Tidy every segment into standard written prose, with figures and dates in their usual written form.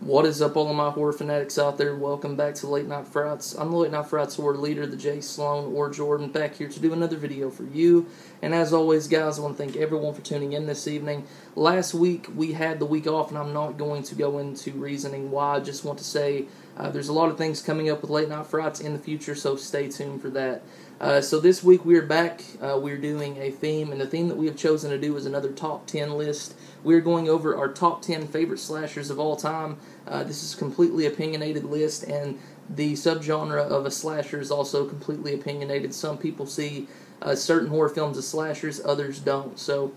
What is up, all of my horror fanatics out there? Welcome back to Late Night Frights. I'm the Late Night Frights horror leader, the J. Sloan or Jordan, back here to do another video for you. And as always, guys, I want to thank everyone for tuning in this evening. Last week, we had the week off, and I'm not going to go into reasoning why. I just want to say there's a lot of things coming up with Late Night Frights in the future, so stay tuned for that. So this week, we are back. We're doing a theme, and the theme that we have chosen to do is another top 10 list. We're going over our top 10 favorite slashers of all time. This is a completely opinionated list, and the subgenre of a slasher is also completely opinionated. Some people see certain horror films as slashers, others don't. So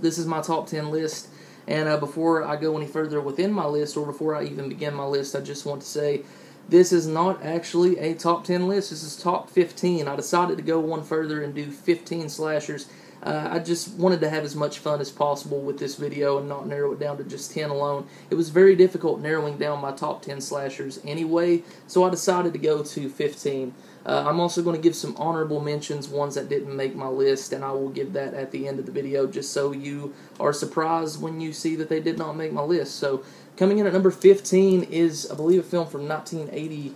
this is my top 10 list, and before I go any further within my list, or before I even begin my list, I just want to say this is not actually a top 10 list. This is top 15. I decided to go one further and do 15 slashers. I just wanted to have as much fun as possible with this video and not narrow it down to just 10 alone. It was very difficult narrowing down my top 10 slashers anyway, so I decided to go to 15. I'm also going to give some honorable mentions, ones that didn't make my list, and I will give that at the end of the video just so you are surprised when you see that they did not make my list. So coming in at number 15 is, I believe, a film from 1980,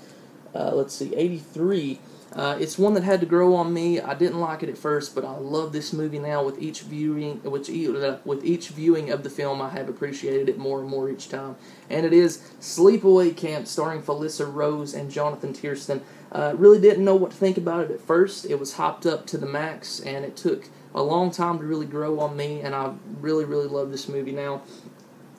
83. It's one that had to grow on me. I didn't like it at first, but I love this movie now. With each viewing of the film, I have appreciated it more and more each time. And it is Sleepaway Camp, starring Felissa Rose and Jonathan Tiersten. Really didn't know what to think about it at first. It was hyped up to the max, and it took a long time to really grow on me, and I really, really love this movie now.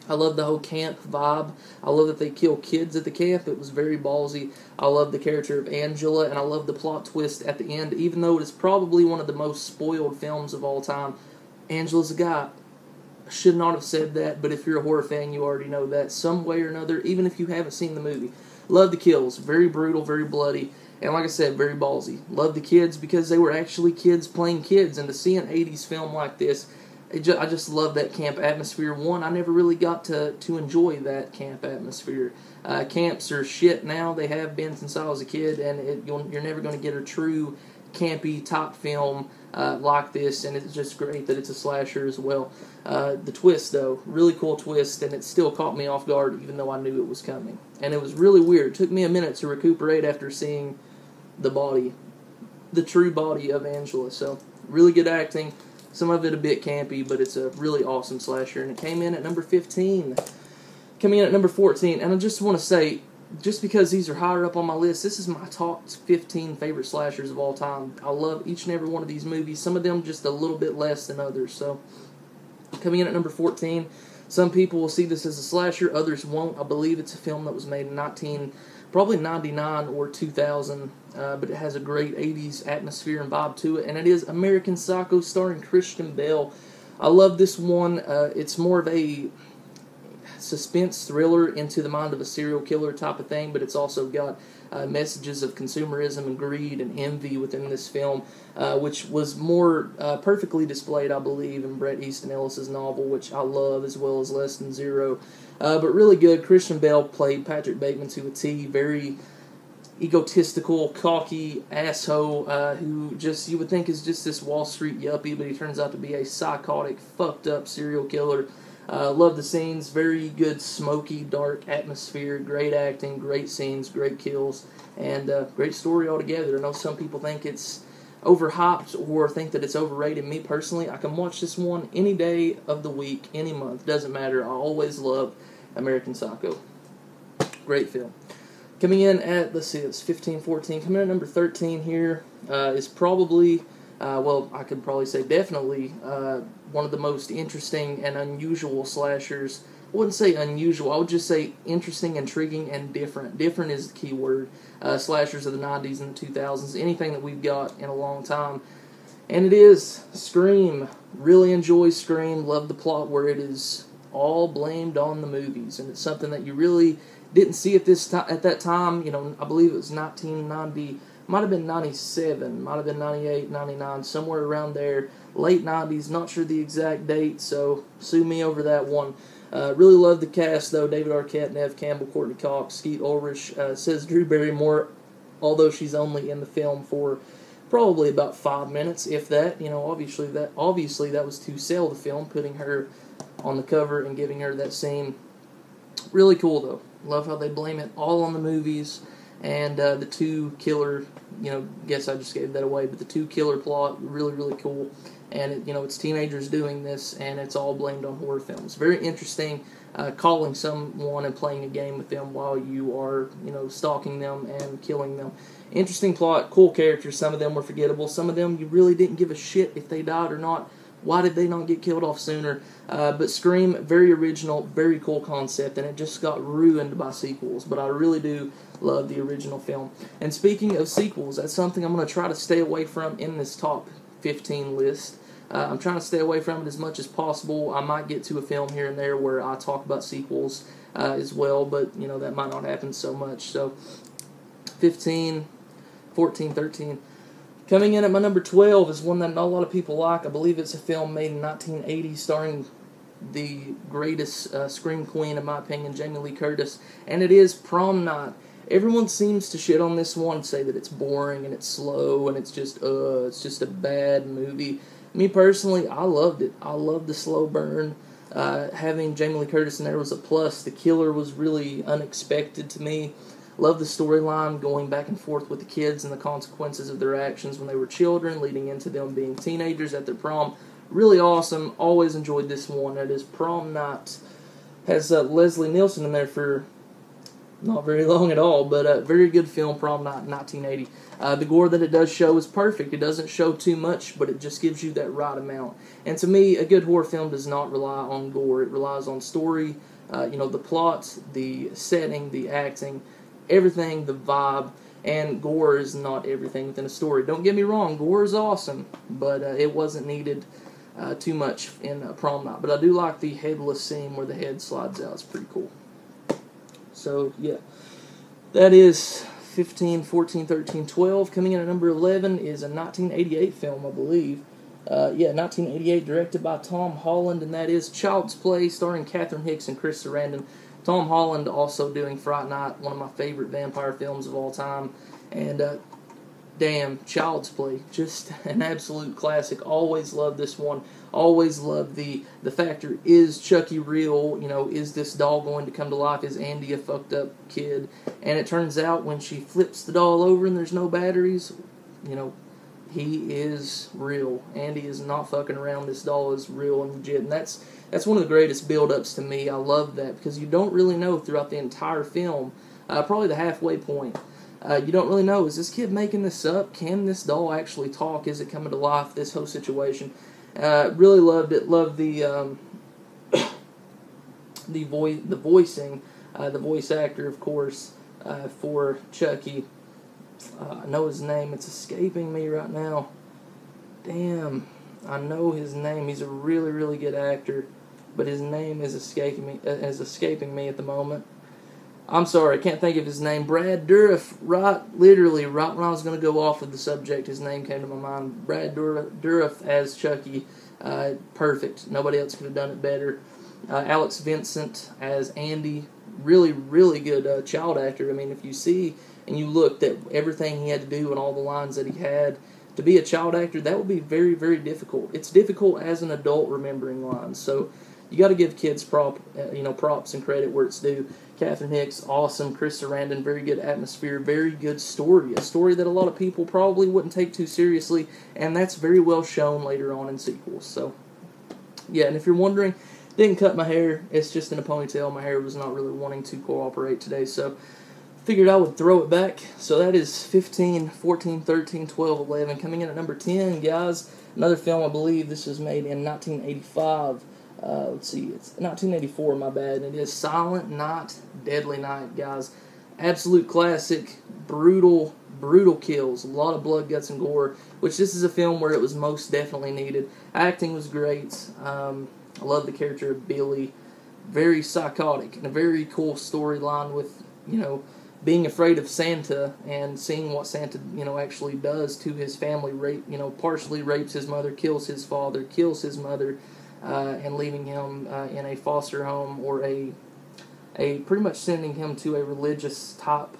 I love the whole camp vibe. I love that they kill kids at the camp. It was very ballsy. I love the character of Angela, and I love the plot twist at the end. Even though it is probably one of the most spoiled films of all time, Angela's a guy. I should not have said that, but if you're a horror fan, you already know that some way or another, even if you haven't seen the movie. Love the kills. Very brutal, very bloody, and like I said, very ballsy. Love the kids because they were actually kids playing kids, and to see an 80s film like this, I just love that camp atmosphere. One, I never really got to enjoy that camp atmosphere. Camps are shit now. They have been since I was a kid, and you're never going to get a true campy top film like this, and it's just great that it's a slasher as well. The twist, though, really cool twist, and it still caught me off guard even though I knew it was coming. And it was really weird. It took me a minute to recuperate after seeing the body, the true body of Angela. So, really good acting. Some of it a bit campy, but it's a really awesome slasher, and it came in at number 15. Coming in at number 14, and I just want to say, just because these are higher up on my list, this is my top 15 favorite slashers of all time. I love each and every one of these movies, some of them just a little bit less than others. So, coming in at number 14, some people will see this as a slasher, others won't. I believe it's a film that was made in probably 99 or 2000, but it has a great 80s atmosphere and vibe to it, and it is American Psycho, starring Christian Bale. I love this one. It's more of a suspense thriller into the mind of a serial killer type of thing, but it's also got messages of consumerism and greed and envy within this film, which was more perfectly displayed, I believe, in Bret Easton Ellis's novel, which I love, as well as Less Than Zero. But really good. Christian Bale played Patrick Bateman to a T. Very egotistical, cocky asshole who just, you would think is just this Wall Street yuppie, but he turns out to be a psychotic, fucked up serial killer. Love the scenes. Very good, smoky, dark atmosphere. Great acting, great scenes, great kills, and great story altogether. I know some people think it's overhyped or think that it's overrated. Me personally, I can watch this one any day of the week, any month. Doesn't matter. I always love American Psycho. Great film. Coming in at, let's see, it's 15, 14. Coming in at number 13 here is probably, well, I could probably say definitely one of the most interesting and unusual slashers. I wouldn't say unusual. I would just say interesting, intriguing, and different. Different is the key word. Slashers of the 90s and the 2000s. Anything that we've got in a long time. And it is Scream. Really enjoy Scream. Love the plot where it is all blamed on the movies. And it's something that you really didn't see at that time. You know, I believe it was 1990. Might have been 97, might have been 98, 99, somewhere around there. Late 90s, not sure the exact date, so sue me over that one. Really love the cast, though. David Arquette, Neve Campbell, Courtney Cox, Skeet Ulrich. Says Drew Barrymore, although she's only in the film for probably about 5 minutes, if that. You know, obviously that was to sell the film, putting her on the cover and giving her that same Really cool, though. Love how they blame it all on the movies. And the two killer, guess I just gave that away, but the two killer plot, really, really cool. And, it's teenagers doing this, and it's all blamed on horror films. Very interesting, calling someone and playing a game with them while you are, stalking them and killing them. Interesting plot, cool characters. Some of them were forgettable. Some of them you really didn't give a shit if they died or not. Why did they not get killed off sooner? But Scream, very original, very cool concept, and it just got ruined by sequels. But I really do love the original film. And speaking of sequels, that's something I'm going to try to stay away from in this top 15 list. I'm trying to stay away from it as much as possible. I might get to a film here and there where I talk about sequels as well, but, that might not happen so much. So, 15, 14, 13. Coming in at my number 12 is one that not a lot of people like. I believe it's a film made in 1980 starring the greatest scream queen, in my opinion, Jamie Lee Curtis, and it is Prom Night. Everyone seems to shit on this one, say that it's boring and it's slow and it's just a bad movie. Me personally, I loved it. I loved the slow burn. Having Jamie Lee Curtis in there was a plus. The killer was really unexpected to me. Love the storyline going back and forth with the kids and the consequences of their actions when they were children, leading into them being teenagers at their prom. Really awesome. Always enjoyed this one. That is Prom Night. Has Leslie Nielsen in there for not very long at all, but a very good film, Prom Night, 1980. The gore that it does show is perfect. It doesn't show too much, but it just gives you that right amount. And to me, a good horror film does not rely on gore. It relies on story, the plot, the setting, the acting, everything, the vibe, and gore is not everything within a story. Don't get me wrong, gore is awesome, but it wasn't needed too much in Prom Night. But I do like the headless scene where the head slides out. It's pretty cool. So, yeah, that is 15, 14, 13, 12. Coming in at number 11 is a 1988 film, I believe. 1988, directed by Tom Holland, and that is Child's Play, starring Catherine Hicks and Chris Sarandon. Tom Holland also doing Fright Night, one of my favorite vampire films of all time. And, damn, Child's Play, just an absolute classic. Always loved this one. Always loved the factor, is Chucky real? Is this doll going to come to life? Is Andy a fucked up kid? And it turns out when she flips the doll over and there's no batteries, he is real. Andy is not fucking around. This doll is real and legit. And that's one of the greatest build-ups to me. I love that because you don't really know throughout the entire film, probably the halfway point. You don't really know, is this kid making this up? Can this doll actually talk? Is it coming to life? This whole situation. Really loved it. Loved the voicing, the voice actor, of course, for Chucky. I know his name. It's escaping me right now. Damn, I know his name. He's a really, really good actor, but his name is escaping me at the moment. I'm sorry, I can't think of his name. Brad Dourif, right when I was going to go off of the subject, his name came to my mind. Brad Dourif as Chucky, perfect. Nobody else could have done it better. Alex Vincent as Andy, really, really good child actor. I mean, if you see and you looked at everything he had to do and all the lines that he had, to be a child actor, that would be very, very difficult. It's difficult as an adult remembering lines, so you got to give kids props and credit where it's due. Catherine Hicks, awesome. Chris Sarandon, very good atmosphere, very good story. A story that a lot of people probably wouldn't take too seriously, and that's very well shown later on in sequels. So, yeah, and if you're wondering, didn't cut my hair. It's just in a ponytail. My hair was not really wanting to cooperate today, so figured I would throw it back. So that is 15, 14, 13, 12, 11. Coming in at number 10, guys, another film, I believe this was made in 1985. Let's see, it's 1984, my bad, and it is Silent Night, Deadly Night, guys. Absolute classic, brutal kills, a lot of blood, guts, and gore, which this is a film where it was most definitely needed. Acting was great. I love the character of Billy. Very psychotic, and a very cool storyline with, being afraid of Santa and seeing what Santa, actually does to his family. Partially rapes his mother, kills his father, kills his mother, and leaving him in a foster home, or a pretty much sending him to a religious type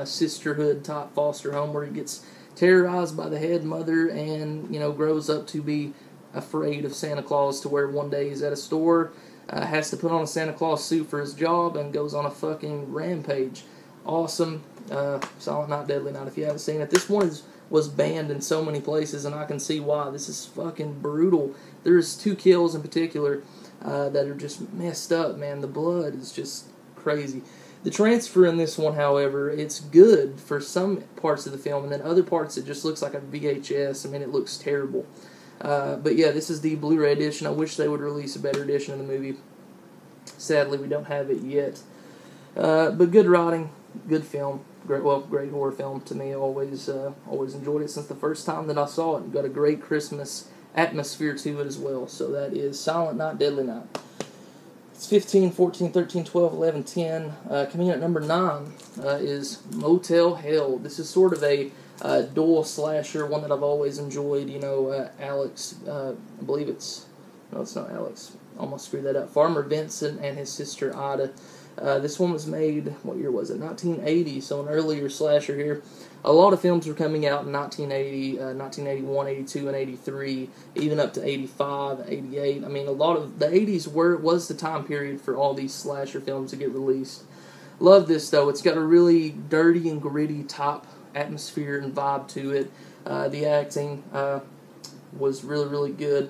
sisterhood type foster home where he gets terrorized by the head mother and grows up to be afraid of Santa Claus, to where one day he's at a store has to put on a Santa Claus suit for his job and goes on a fucking rampage. Awesome. Silent Night, Deadly Night, if you haven't seen it. This one was banned in so many places, and I can see why. This is fucking brutal. There's 2 kills in particular that are just messed up, man. The blood is just crazy. The transfer in this one, however, it's good for some parts of the film, and then other parts it just looks like a VHS. I mean, it looks terrible. But yeah, this is the Blu-ray edition. I wish they would release a better edition of the movie. Sadly, we don't have it yet. But good writing, good film. Great horror film to me. Always enjoyed it since the first time that I saw it. Got a great Christmas atmosphere to it as well. So that is Silent Night, Deadly Night. It's 15, 14, 13, 12, 11, 10. Coming in at number 9 is Motel Hell. This is sort of a dual slasher, one that I've always enjoyed. You know, Alex, I believe it's... No, it's not Alex. Almost screwed that up. Farmer Vincent and his sister Ida. This one was made, what year was it? 1980, so an earlier slasher here. A lot of films were coming out in 1980, 1981, 82, and 83, even up to 85, 88. I mean, a lot of the 80s was the time period for all these slasher films to get released. Love this, though. It's got a really dirty and gritty top atmosphere and vibe to it. The acting was really, really good.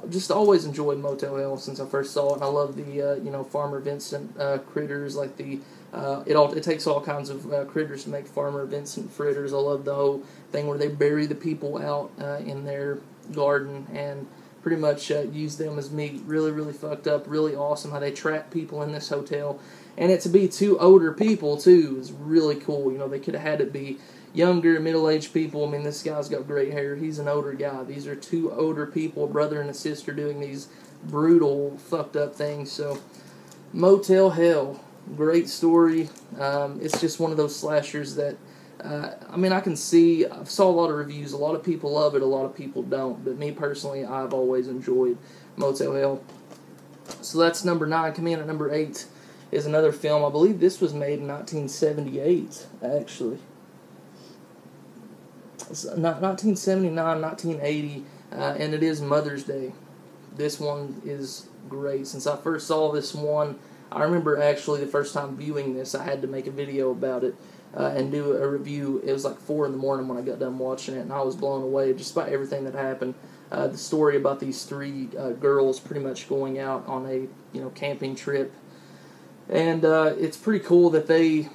Just always enjoyed Motel Hell since I first saw it, and I love the Farmer Vincent critters, like the it takes all kinds of critters to make Farmer Vincent fritters. I love the whole thing where they bury the people out in their garden and pretty much use them as meat. Really, really fucked up. Really awesome how they trap people in this hotel, and it to be 2 older people too is really cool. You know, they could have had it be younger, middle-aged people. I mean, this guy's got great hair. He's an older guy. These are 2 older people, a brother and a sister, doing these brutal, fucked up things. So, Motel Hell, great story. It's just one of those slashers that, I mean, I saw a lot of reviews. A lot of people love it, a lot of people don't. But me personally, I've always enjoyed Motel Hell. So that's number 9. Coming in at number 8 is another film. I believe this was made in 1978, actually. 1979, 1980, and it is Mother's Day. This one is great. Since I first saw this one, I remember actually the first time viewing this, I had to make a video about it and do a review. It was like 4 in the morning when I got done watching it, and I was blown away just by everything that happened. The story about these 3 girls pretty much going out on a camping trip, and it's pretty cool that they...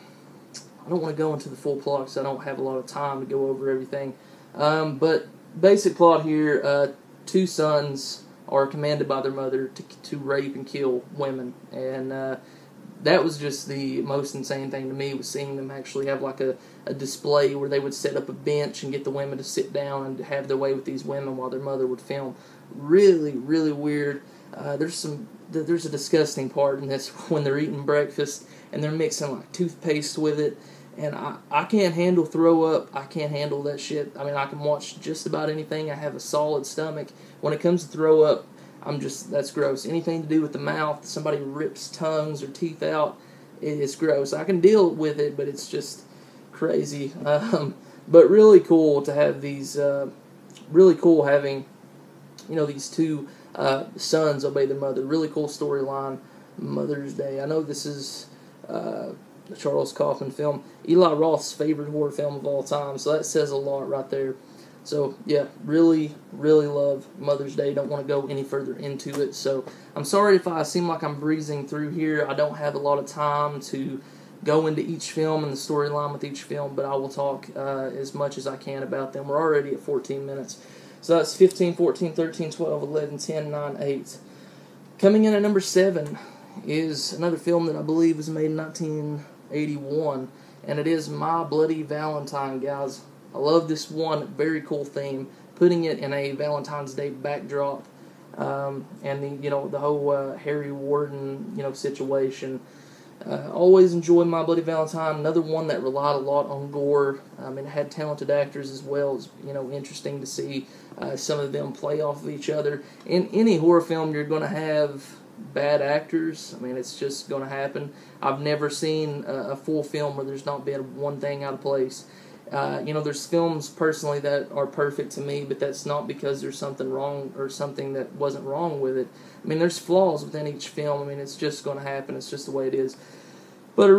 I don't want to go into the full plot because I don't have a lot of time to go over everything. But basic plot here, 2 sons are commanded by their mother to rape and kill women. And that was just the most insane thing to me, was seeing them actually have like a display where they would set up a bench and get the women to sit down and have their way with these women while their mother would film. Really, really weird. There's a disgusting part in this when they're eating breakfast and they're mixing like toothpaste with it, and I can't handle throw up. I can't handle that shit. I mean, I can watch just about anything. I have a solid stomach. When it comes to throw up, that's gross. Anything to do with the mouth, somebody rips tongues or teeth out, it's gross. I can deal with it, but it's just crazy. But really cool to have these, really cool having, these 2 sons obey their mother. Really cool storyline. Mother's Day. I know this is a Charles Kaufman film, Eli Roth's favorite horror film of all time, so that says a lot right there. So yeah, really, really love Mother's Day. Don't want to go any further into it, so I'm sorry if I seem like I'm breezing through here. I don't have a lot of time to go into each film and the storyline with each film, but I will talk as much as I can about them. We're already at 14 minutes. So that's 15, 14, 13, 12, 11, 10, 9, 8. Coming in at number 7 is another film that I believe was made in 1981, and it is My Bloody Valentine, guys. I love this one. Very cool theme. Putting it in a Valentine's Day backdrop, and the whole Harry Warden situation. Always enjoyed My Bloody Valentine. Another one that relied a lot on gore. It had talented actors as well. It's interesting to see some of them play off of each other. In any horror film, you're going to have bad actors. It's just going to happen. I've never seen a full film where there's not been one thing out of place. There's films personally that are perfect to me, but that's not because there's something wrong or something that wasn't wrong with it. I mean, there's flaws within each film. I mean, it's just going to happen. It's just the way it is. But